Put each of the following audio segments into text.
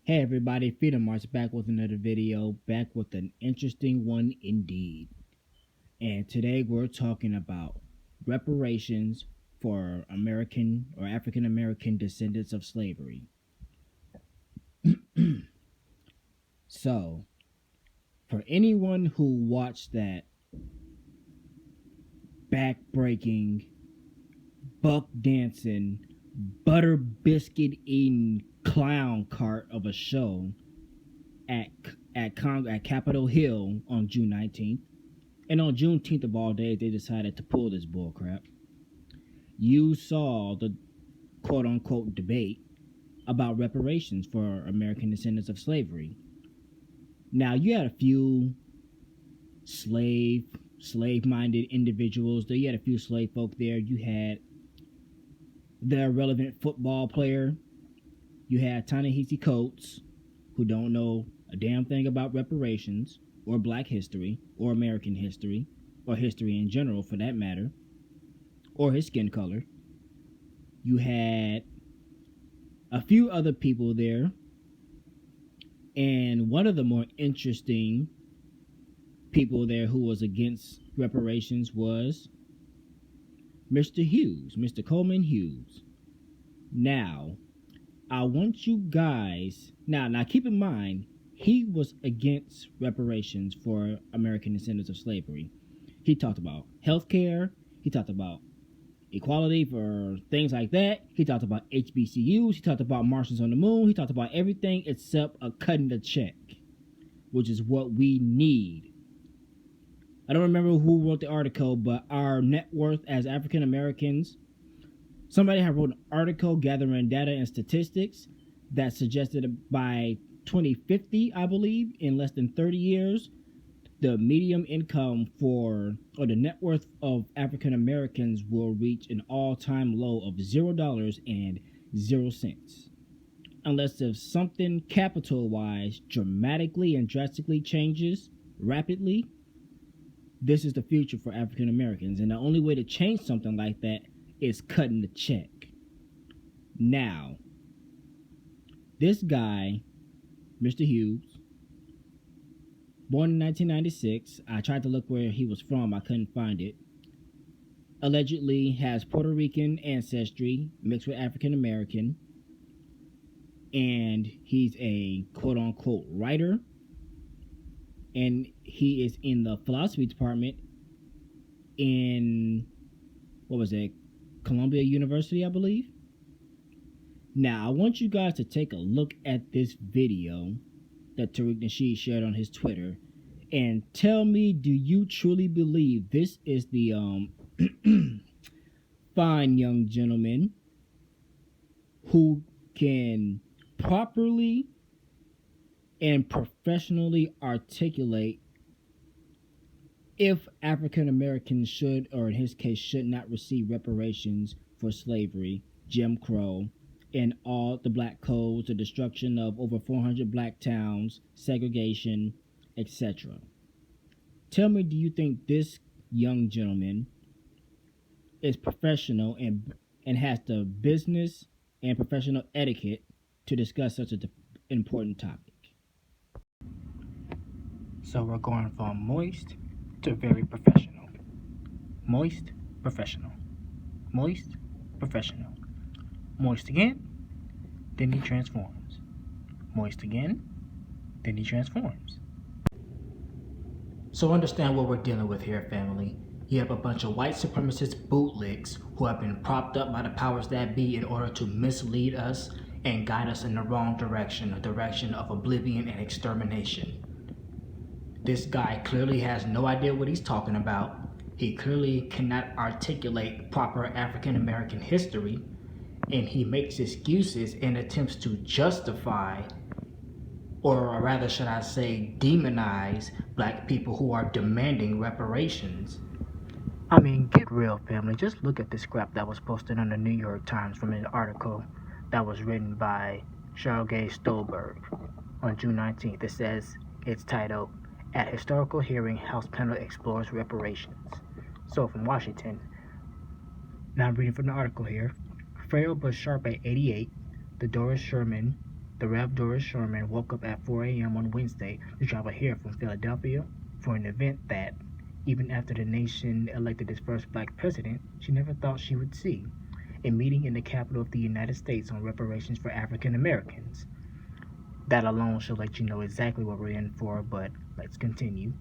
Hey everybody, Freedom March back with another video, back with an interesting one indeed. And today we're talking about reparations for American or African American descendants of slavery. So, for anyone who watched that back-breaking, buck dancing, butter biscuit eating clown cart of a show at Capitol Hill on June 19th, and on Juneteenth of all days, they decided to pull this bullcrap. You saw the quote-unquote debate about reparations for American descendants of slavery. Now, you had a few slave-minded individuals there. You had a few slave folk there. You had the irrelevant football player. You had Ta-Nehisi Coates, who don't know a damn thing about reparations or black history or American history or history in general for that matter, or his skin color. You had a few other people there, and one of the more interesting people there who was against reparations was Mr. Hughes, Mr. Coleman Hughes. Now, I want you guys, now keep in mind, he was against reparations for American descendants of slavery. He talked about health care. He talked about equality for things like that. He talked about HBCUs. He talked about Martians on the moon. He talked about everything except a cutting the check, which is what we need. I don't remember who wrote the article, but our net worth as African Americans, somebody had wrote an article gathering data and statistics that suggested by 2050, I believe, in less than 30 years, the median income or the net worth of African Americans will reach an all-time low of $0.00. Unless if something capital-wise dramatically and drastically changes rapidly, this is the future for African Americans. And the only way to change something like that is cutting the check. Now, this guy, Mr. Hughes, born in 1996. I tried to look where he was from. I couldn't find it. Allegedly has Puerto Rican ancestry mixed with African American. And he's a quote-unquote writer. And he is in the philosophy department in, Columbia University, I believe. Now, I want you guys to take a look at this video that Tariq Nasheed shared on his Twitter and tell me, do you truly believe this is the fine young gentleman who can properly and professionally articulate if African Americans should, or in his case should not, receive reparations for slavery, Jim Crow, and all the black codes, the destruction of over 400 black towns, segregation, etc. Tell me, do you think this young gentleman is professional and has the business and professional etiquette to discuss such an important topic? So we're going from moist to very professional. Moist, professional. Moist, professional. Moist again, then he transforms. Moist again, then he transforms. So understand what we're dealing with here, family. You have a bunch of white supremacist bootlicks who have been propped up by the powers that be in order to mislead us and guide us in the wrong direction, a direction of oblivion and extermination. This guy clearly has no idea what he's talking about. He clearly cannot articulate proper African American history, and he makes excuses and attempts to justify, or rather should I say demonize, black people who are demanding reparations. I mean, get real, family. Just look at this crap that was posted on the New York Times from an article that was written by Charles Stolberg on June 19th. It says, it's titled, "At Historical Hearing, House Panel Explores Reparations." So from Washington, now I'm reading from the article here. Frail but sharp at 88, the Doris Sherman The Rev. Doris Sherman woke up at 4 a.m. on Wednesday to travel here from Philadelphia for an event that, even after the nation elected its first black president, she never thought she would see a meeting in the capital of the United States on reparations for African Americans. That alone should let you know exactly what we're in for, but let's continue.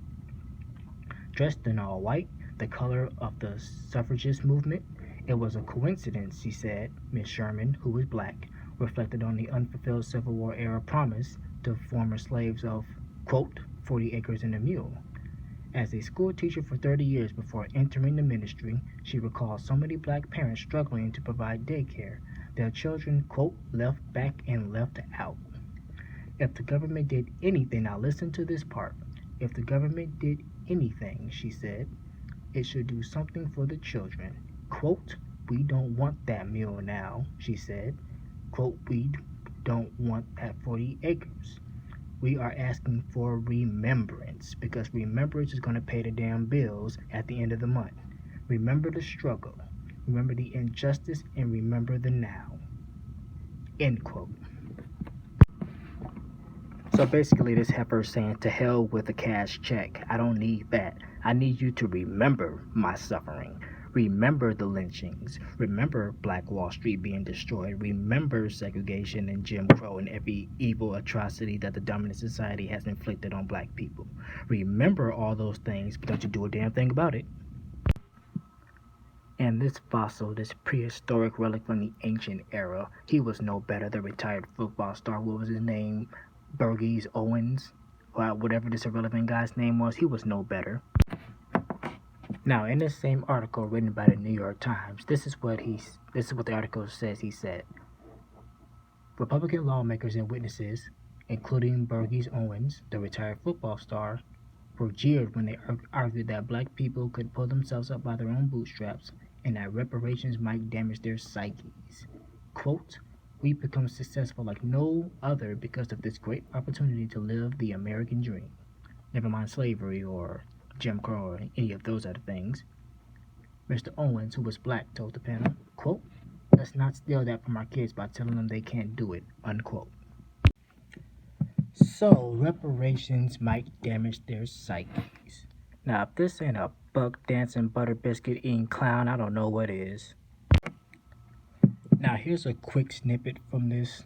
Dressed in all white, the color of the suffragist movement, it was a coincidence, she said. Miss Sherman, who was black, reflected on the unfulfilled Civil War era promise to former slaves of, quote, 40 acres and a mule. As a school teacher for 30 years before entering the ministry, she recalled so many black parents struggling to provide daycare, their children, quote, left back and left out. If the government did anything, now listen to this part. If the government did anything, she said, it should do something for the children. Quote, we don't want that meal now, she said. Quote, we don't want that 40 acres. We are asking for remembrance because remembrance is going to pay the damn bills at the end of the month. Remember the struggle, remember the injustice, and remember the now. End quote. So basically, this heifer is saying, to hell with a cash check. I don't need that. I need you to remember my suffering. Remember the lynchings. Remember Black Wall Street being destroyed. Remember segregation and Jim Crow and every evil atrocity that the dominant society has inflicted on black people. Remember all those things, but don't you do a damn thing about it. And this fossil, this prehistoric relic from the ancient era, he was no better. The retired football star, what was his name? Burgess Owens, or whatever this irrelevant guy's name was, he was no better. Now, in this same article written by the New York Times, this is what the article says. He said, Republican lawmakers and witnesses, including Burgess Owens, the retired football star, were jeered when they argued that black people could pull themselves up by their own bootstraps and that reparations might damage their psyches. Quote, we've become successful like no other because of this great opportunity to live the American dream. Never mind slavery or Jim Crow or any of those other things. Mr. Owens, who was black, told the panel, quote, let's not steal that from our kids by telling them they can't do it, unquote. So, reparations might damage their psyches. Now, if this ain't a buck dancing, butter biscuit eating clown, I don't know what is. Now, here's a quick snippet from this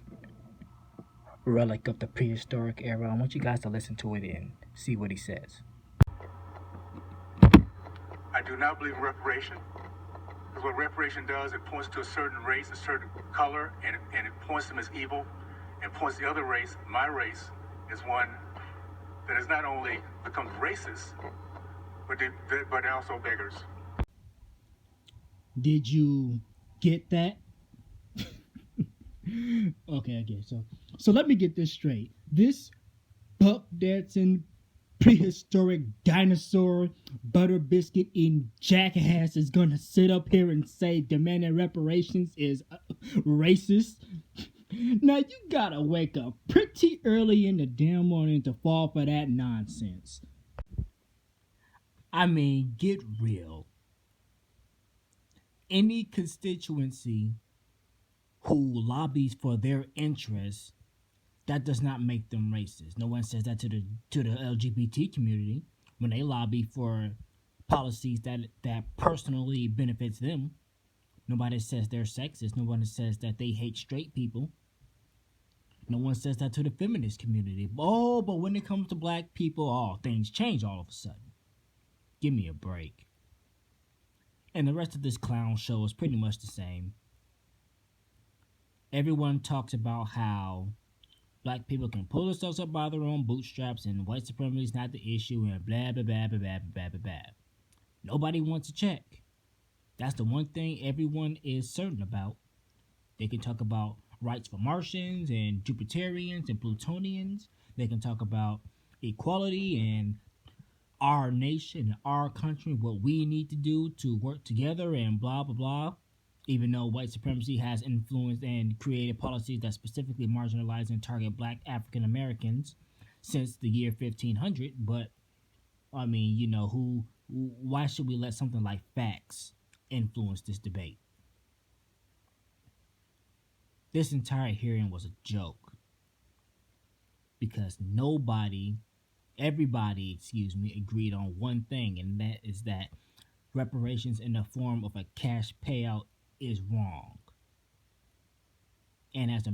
relic of the prehistoric era. I want you guys to listen to it and see what he says. I do not believe in reparation, because what reparation does, it points to a certain race, a certain color, and it points them as evil, and points the other race, my race, as one that has not only become racist, but they're also beggars. Did you get that? Okay. So let me get this straight. This buck dancing prehistoric dinosaur butter biscuit eating jackass is gonna sit up here and say demanding reparations is racist. Now you gotta wake up pretty early in the damn morning to fall for that nonsense. I mean, get real. Any constituency who lobbies for their interests, that does not make them racist. No one says that to the LGBT community when they lobby for policies that personally benefits them. Nobody says they're sexist. No one says that they hate straight people. No one says that to the feminist community. Oh, but when it comes to black people, things change all of a sudden. Give me a break. And the rest of this clown show is pretty much the same. Everyone talks about how black people can pull themselves up by their own bootstraps and white supremacy is not the issue and blah, blah, blah, blah, blah, blah, blah, blah. Nobody wants to check. That's the one thing everyone is certain about. They can talk about rights for Martians and Jupiterians and Plutonians. They can talk about equality and our nation, our country, what we need to do to work together and blah, blah, blah. Even though white supremacy has influenced and created policies that specifically marginalize and target black African Americans since the year 1500. But, I mean, why should we let something like facts influence this debate? This entire hearing was a joke. because everybody, agreed on one thing, and that is that reparations in the form of a cash payout is wrong. And as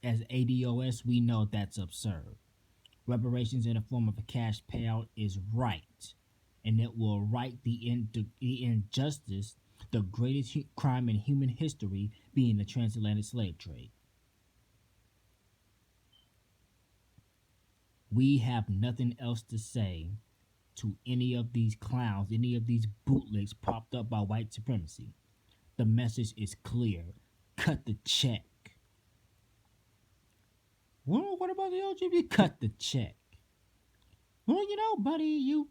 as ADOS, we know that's absurd. Reparations in the form of a cash payout is right, and it will right the injustice, the greatest crime in human history being the transatlantic slave trade. We have nothing else to say to any of these clowns, any of these bootlegs propped up by white supremacy. The message is clear. Cut the check. Well, what about the LGBT? Cut the check. Well, buddy, you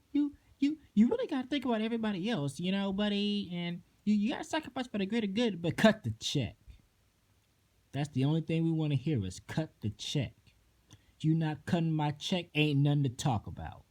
really gotta think about everybody else, buddy, and you gotta sacrifice for the greater good, but cut the check. That's the only thing we want to hear is cut the check. If you not cutting my check, ain't nothing to talk about.